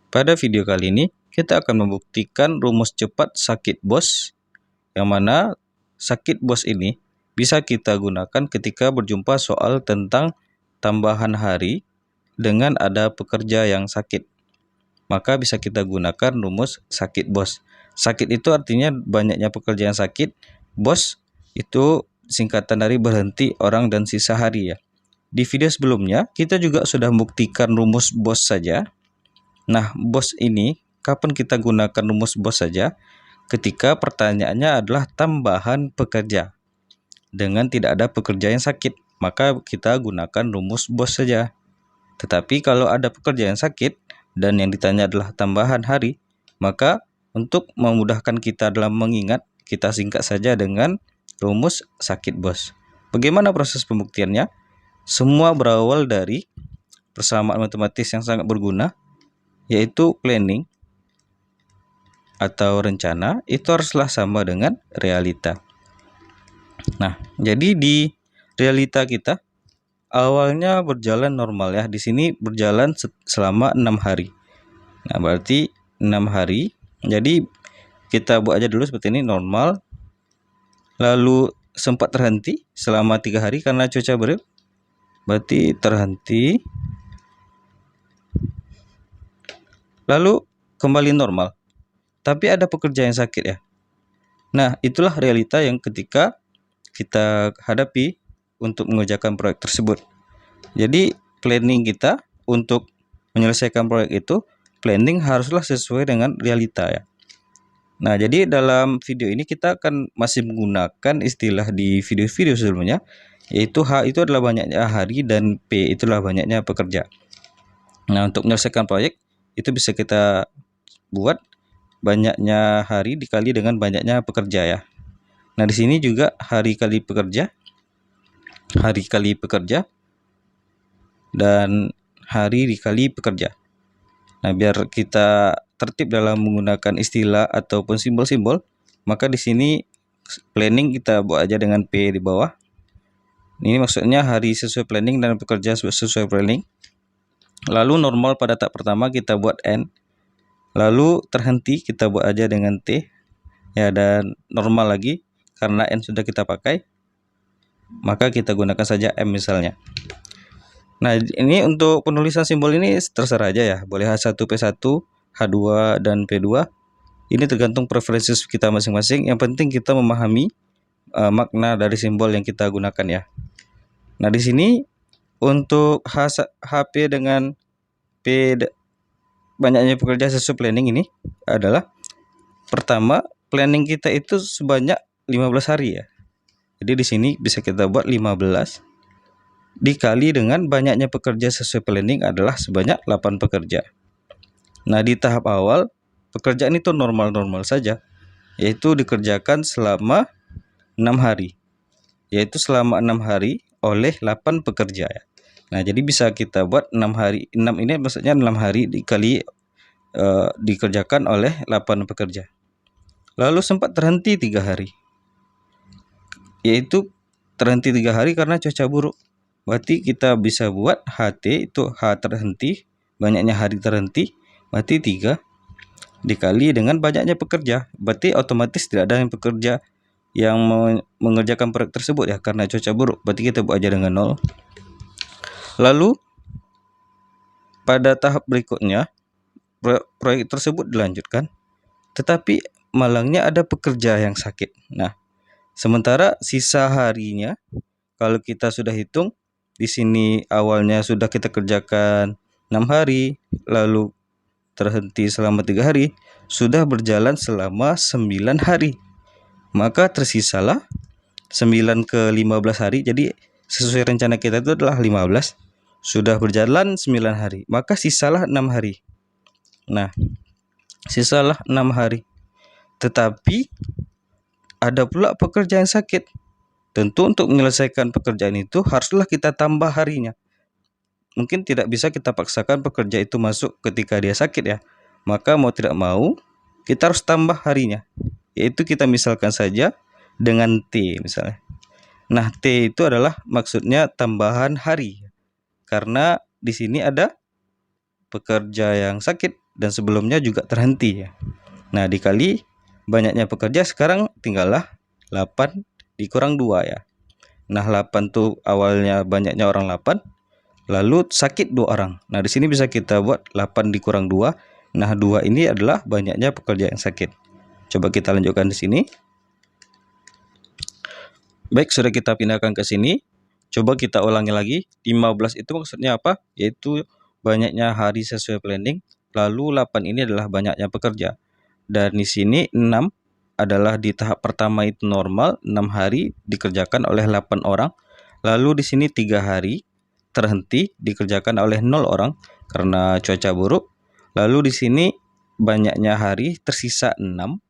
Pada video kali ini, kita akan membuktikan rumus cepat sakit bos, yang mana sakit bos ini bisa kita gunakan ketika berjumpa soal tentang tambahan hari dengan ada pekerja yang sakit. Maka bisa kita gunakan rumus sakit bos. Sakit itu artinya banyaknya pekerja yang sakit. Bos itu singkatan dari berhenti orang dan sisa hari ya. Di video sebelumnya, kita juga sudah membuktikan rumus bos saja. Nah, bos ini kapan kita gunakan rumus bos saja? Ketika pertanyaannya adalah tambahan pekerja dengan tidak ada pekerja yang sakit, maka kita gunakan rumus bos saja. Tetapi kalau ada pekerja yang sakit dan yang ditanya adalah tambahan hari, maka untuk memudahkan kita dalam mengingat, kita singkat saja dengan rumus sakit bos. Bagaimana proses pembuktiannya? Semua berawal dari persamaan matematis yang sangat berguna, yaitu planning atau rencana itu haruslah sama dengan realita. Nah, jadi di realita kita awalnya berjalan normal ya. Di sini berjalan selama 6 hari. Nah, berarti 6 hari. Jadi kita buat aja dulu seperti ini, normal. Lalu sempat terhenti selama 3 hari karena cuaca buruk. Berarti terhenti. Lalu kembali normal. Tapi ada pekerja yang sakit ya. Nah, itulah realita yang ketika kita hadapi untuk mengerjakan proyek tersebut. Jadi planning kita untuk menyelesaikan proyek itu, planning haruslah sesuai dengan realita ya. Nah, jadi dalam video ini kita akan masih menggunakan istilah di video-video sebelumnya, yaitu H itu adalah banyaknya hari dan P itulah banyaknya pekerja. Nah, untuk menyelesaikan proyek itu bisa kita buat banyaknya hari dikali dengan banyaknya pekerja ya. Nah, di sini juga hari kali pekerja dan hari dikali pekerja. Nah, biar kita tertib dalam menggunakan istilah ataupun simbol-simbol, maka di sini planning kita buat aja dengan P di bawah. Ini maksudnya hari sesuai planning dan pekerja sesuai planning. Lalu normal pada tahap pertama kita buat N. Lalu terhenti kita buat aja dengan T. Ya, dan normal lagi karena N sudah kita pakai, maka kita gunakan saja M misalnya. Nah, ini untuk penulisan simbol ini terserah aja ya. Boleh H1, P1, H2, dan P2. Ini tergantung preferensi kita masing-masing. Yang penting kita memahami makna dari simbol yang kita gunakan ya. Nah, di sini untuk HP dengan P banyaknya pekerja sesuai planning ini adalah pertama, planning kita itu sebanyak 15 hari ya. Jadi di sini bisa kita buat 15 dikali dengan banyaknya pekerja sesuai planning adalah sebanyak 8 pekerja. Nah, di tahap awal pekerjaan itu normal-normal saja, yaitu dikerjakan selama 6 hari. Yaitu selama 6 hari oleh 8 pekerja ya. Nah, jadi bisa kita buat 6 hari. 6 ini maksudnya 6 hari dikali dikerjakan oleh 8 pekerja. Lalu sempat terhenti 3 hari. Yaitu terhenti 3 hari karena cuaca buruk. Berarti kita bisa buat HT itu H terhenti, banyaknya hari terhenti, berarti 3 dikali dengan banyaknya pekerja. Berarti otomatis tidak ada yang pekerja yang mengerjakan proyek tersebut ya karena cuaca buruk. Berarti kita buat aja dengan 0. Lalu pada tahap berikutnya proyek tersebut dilanjutkan, tetapi malangnya ada pekerja yang sakit. Nah, sementara sisa harinya kalau kita sudah hitung di sini awalnya sudah kita kerjakan 6 hari, lalu terhenti selama 3 hari, sudah berjalan selama 9 hari. Maka tersisalah 9 ke 15 hari. Jadi sesuai rencana kita itu adalah 15. Sudah berjalan 9 hari, maka sisalah 6 hari. Nah, sisalah 6 hari. Tetapi ada pula pekerja yang sakit. Tentu untuk menyelesaikan pekerjaan itu haruslah kita tambah harinya. Mungkin tidak bisa kita paksakan pekerja itu masuk ketika dia sakit ya. Maka mau tidak mau kita harus tambah harinya. Yaitu kita misalkan saja dengan T misalnya. Nah, T itu adalah maksudnya tambahan hari. Karena di sini ada pekerja yang sakit dan sebelumnya juga terhenti ya. Nah, dikali banyaknya pekerja, sekarang tinggallah 8 dikurang 2 ya. Nah, 8 tuh awalnya banyaknya orang 8, lalu sakit 2 orang. Nah, di sini bisa kita buat 8 dikurang 2. Nah, 2 ini adalah banyaknya pekerja yang sakit. Coba kita lanjutkan di sini. Baik, sudah kita pindahkan ke sini. Coba kita ulangi lagi. 15 itu maksudnya apa? Yaitu banyaknya hari sesuai planning. Lalu 8 ini adalah banyaknya pekerja. Dan di sini 6 adalah di tahap pertama itu normal, 6 hari dikerjakan oleh 8 orang. Lalu di sini 3 hari terhenti dikerjakan oleh 0 orang karena cuaca buruk. Lalu di sini banyaknya hari tersisa 6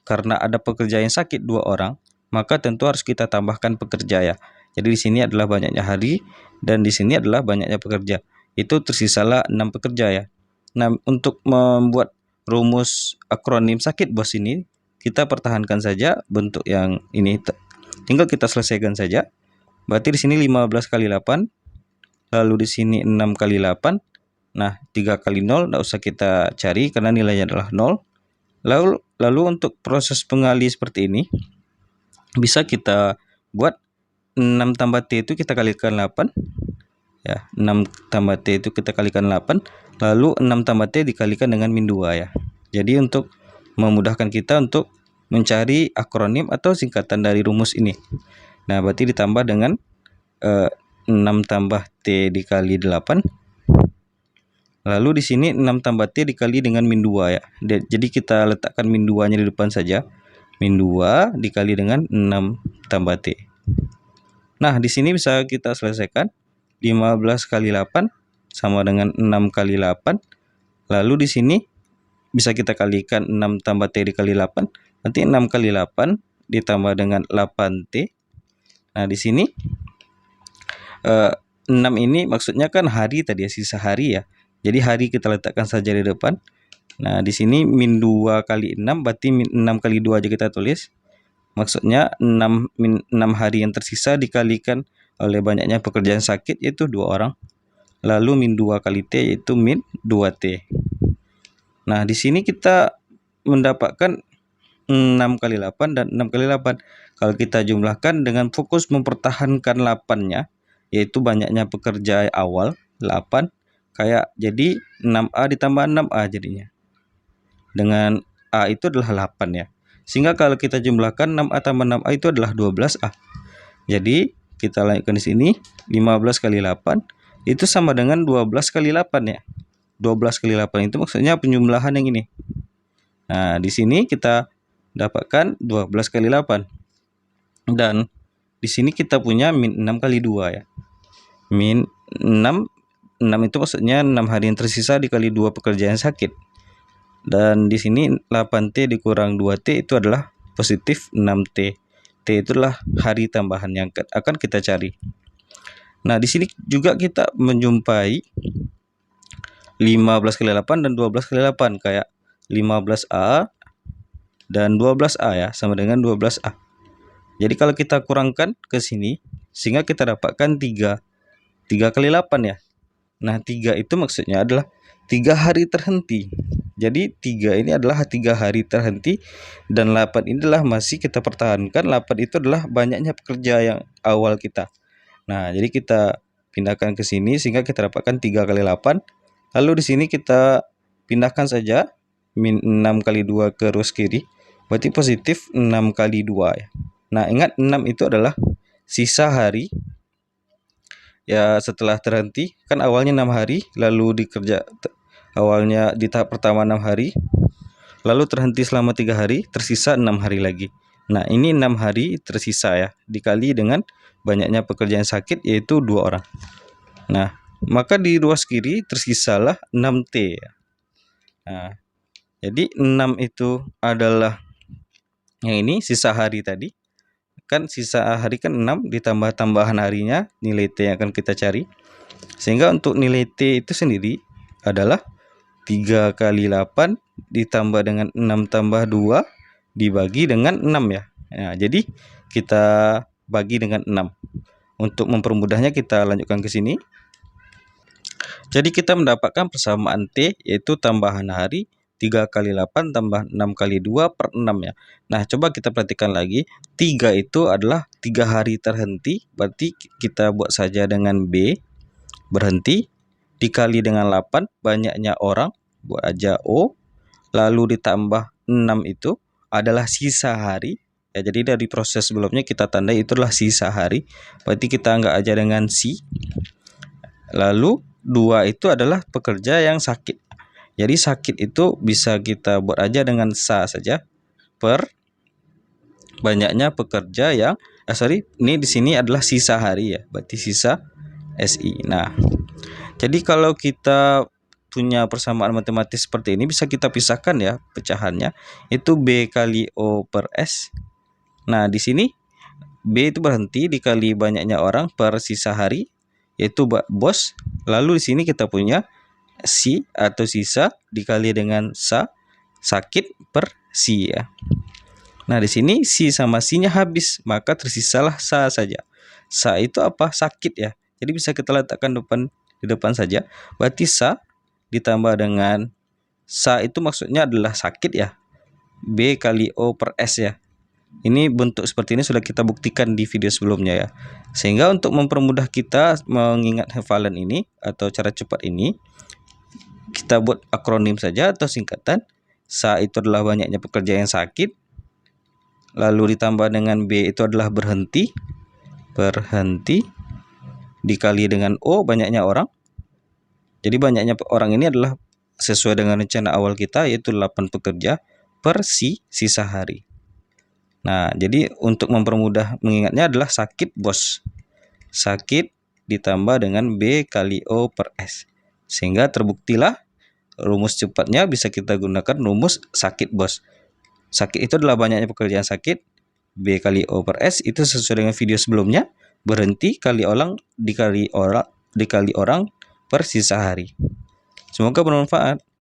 karena ada pekerja yang sakit 2 orang, maka tentu harus kita tambahkan pekerja ya. Jadi di sini adalah banyaknya hari dan di sini adalah banyaknya pekerja. Itu tersisalah 6 pekerja ya. Nah, untuk membuat rumus akronim sakit bos ini, kita pertahankan saja bentuk yang ini. Tinggal kita selesaikan saja. Berarti di sini 15 kali 8, lalu di sini 6 kali 8. Nah, 3 kali 0 tidak usah kita cari karena nilainya adalah 0. Lalu untuk proses pengali seperti ini, bisa kita buat 6 tambah T itu kita kalikan 8. Ya, 6 tambah T itu kita kalikan 8. Lalu 6 tambah T dikalikan dengan min 2 ya. Jadi untuk memudahkan kita untuk mencari akronim atau singkatan dari rumus ini. Nah, berarti ditambah dengan 6 tambah T dikali 8. Lalu di sini 6 tambah T dikali dengan min 2 ya. Jadi kita letakkan min 2-nya di depan saja. Min 2 dikali dengan 6 tambah T. Nah, di sini bisa kita selesaikan. 15 kali 8 sama dengan 6 kali 8. Lalu di sini bisa kita kalikan 6 tambah T dikali 8. Nanti 6 kali 8 ditambah dengan 8T. Nah, di sini 6 ini maksudnya kan hari tadi ya, sisa hari ya. Jadi hari kita letakkan saja di depan. Nah, di sini min 2 kali 6 berarti min 6 kali 2 aja kita tulis. Maksudnya 6 hari yang tersisa dikalikan oleh banyaknya pekerjaan sakit yaitu 2 orang. Lalu min 2 kali T yaitu min 2T. Nah, di sini kita mendapatkan 6 kali 8 dan 6 kali 8. Kalau kita jumlahkan dengan fokus mempertahankan 8-nya, yaitu banyaknya pekerja awal 8, kayak jadi 6A ditambah 6A jadinya. Dengan A itu adalah 8 ya. Sehingga kalau kita jumlahkan 6A tambah 6A itu adalah 12A. Jadi kita lanjutkan di sini 15 kali 8 itu sama dengan 12 kali 8 ya. 12 kali 8 itu maksudnya penjumlahan yang ini. Nah, di sini kita dapatkan 12 kali 8. Dan di sini kita punya min 6 kali 2 ya. Min 6 itu maksudnya 6 hari yang tersisa dikali 2 pekerja yang sakit. Dan di sini 8T dikurang 2T itu adalah positif 6T. T itu adalah hari tambahan yang akan kita cari. Nah, di sini juga kita menjumpai 15 kali 8 dan 12 kali 8 kayak 15A dan 12A ya, sama dengan 12A. Jadi kalau kita kurangkan ke sini sehingga kita dapatkan 3 kali 8 ya. Nah, 3 itu maksudnya adalah 3 hari terhenti. Jadi 3 ini adalah 3 hari terhenti dan 8 ini adalah masih kita pertahankan. 8 itu adalah banyaknya pekerja yang awal kita. Nah, jadi kita pindahkan ke sini sehingga kita dapatkan 3 kali 8. Lalu di sini kita pindahkan saja min 6 kali 2 ke ruas kiri. Berarti positif 6 kali 2 ya. Nah, ingat 6 itu adalah sisa hari ya setelah terhenti. Kan awalnya 6 hari, lalu awalnya di tahap pertama 6 hari, lalu terhenti selama 3 hari, tersisa 6 hari lagi. Nah, ini 6 hari tersisa ya, dikali dengan banyaknya pekerjaan sakit yaitu 2 orang. Nah, maka di ruas kiri tersisalah 6T ya. Nah, jadi 6 itu adalah yang ini sisa hari tadi. Kan sisa hari kan 6 ditambah tambahan harinya, nilai T yang akan kita cari. Sehingga untuk nilai T itu sendiri adalah 3 kali 8 ditambah dengan 6 tambah 2 dibagi dengan 6 ya. Nah, jadi kita bagi dengan 6. Untuk mempermudahnya kita lanjutkan ke sini. Jadi kita mendapatkan persamaan T, yaitu tambahan hari 3 kali 8 tambah 6 kali 2 per 6 ya. Nah, coba kita perhatikan lagi. 3 itu adalah 3 hari terhenti. Berarti kita buat saja dengan B, berhenti. Dikali dengan 8, banyaknya orang. Buat aja O. Lalu ditambah 6 itu adalah sisa hari. Ya, jadi dari proses sebelumnya kita tandai itu adalah sisa hari. Berarti kita anggap aja dengan C. Lalu 2 itu adalah pekerja yang sakit. Jadi sakit itu bisa kita buat aja dengan sa saja per banyaknya pekerja yang ini di sini adalah sisa hari ya. Berarti sisa SI. Nah, jadi kalau kita punya persamaan matematis seperti ini bisa kita pisahkan ya pecahannya. Itu B kali O per S. Nah, di sini B itu berhenti dikali banyaknya orang per sisa hari, yaitu bos. Lalu di sini kita punya C atau sisa dikali dengan sa, sakit per si ya. Nah, di sini si sama si-nya habis, maka tersisalah sa saja. Sa itu apa? Sakit ya. Jadi bisa kita letakkan di depan saja. Berarti sa ditambah dengan sa itu maksudnya adalah sakit ya. B kali O per S ya. Ini bentuk seperti ini sudah kita buktikan di video sebelumnya ya. Sehingga untuk mempermudah kita mengingat hafalan ini atau cara cepat ini, kita buat akronim saja atau singkatan. Sa itu adalah banyaknya pekerja yang sakit. Lalu ditambah dengan B itu adalah berhenti. Berhenti. Dikali dengan O banyaknya orang. Jadi banyaknya orang ini adalah sesuai dengan rencana awal kita, yaitu 8 pekerja per sisa hari. Nah, jadi untuk mempermudah mengingatnya adalah sakit bos. Sakit ditambah dengan B kali O per S. Sehingga terbuktilah rumus cepatnya bisa kita gunakan rumus sakit bos. Sakit itu adalah banyaknya pekerjaan sakit. B kali O per S itu sesuai dengan video sebelumnya. Berhenti kali orang dikali orang per sisa hari. Semoga bermanfaat.